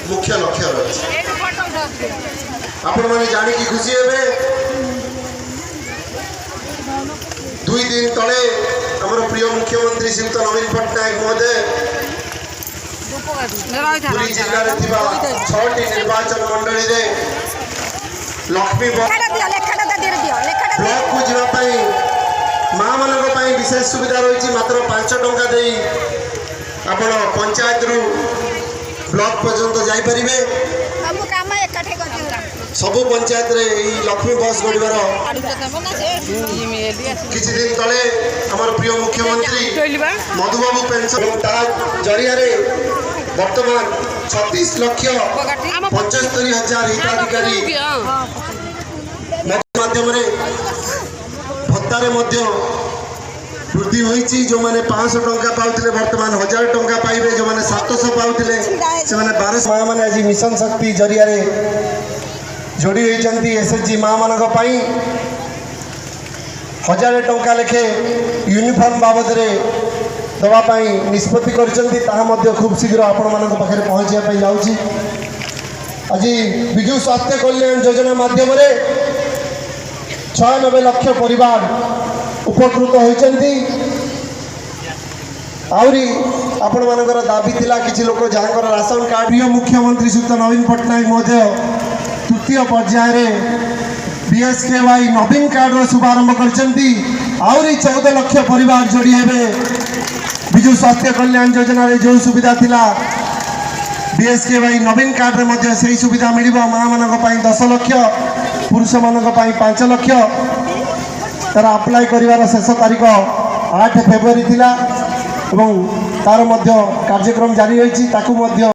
मुख्य लक्ष्य रही। आपण मैंने जानिकी खुशी हे 2 दिन तले आमर प्रिय मुख्यमंत्री श्रीयुक्त नवीन पट्टनायक महोदय पुरी जिले में 6टी निर्वाचन मंडली रे लक्ष्मी ब्लॉक को जावाई माँ मान विशेष सुविधा रही मात्र 5 टंका दे आपण पंचायत रु ब्लॉक पर्यंत जापरें सबु पंचायत रे लक्ष्मी बस गड़िबार किछि दिन तले आमर प्रिय मुख्यमंत्री मधुबाबू पेंशन जरिया वर्तमान 36,75,000 हिताधिकारी माध्यम भत्तारे वृद्धि होती जो मैंने 500 टंका पाते वर्तमान 1000 टंका पाइबे जो मैंने 700 पाते से 1200 माँ मैंने आज मिशन शक्ति जरिया जोड़ी होती एसएचजी माँ मान 1000 टंका लेखे यूनिफॉर्म बाबद दवापाई निष्पत्ति कर खूब शीघ्र आपण मान पाखे पहुँचा जाऊँगी। आज विजु स्वास्थ्य कल्याण योजना माध्यम 96 लाख परिवार उपकृत होती। आहरी आपण मानकर दाबी थिला किछि लोक जहाँकर राशन कार्ड प्रिय मुख्यमंत्री श्रीयुक्त नवीन पट्टनायक महोदय तृतीय पर्याय बीएसकेवाई नवीन कार्ड शुभारंभ करछंती। आहरी 14 लाख परिवार जोड़ी हेबे विजु स्वास्थ्य कल्याण योजना जो सुविधा थिला बीएसकेवाई नवीन कार्ड रे से सुविधा मिलिबो। माँ मानक पई 10 लाख पुरुष मानक पई 5 लाख तार अप्लाई करिवार शेष तारीख 8 फेब्रुआरी थिला एवं तार कार्यक्रम जारी रही।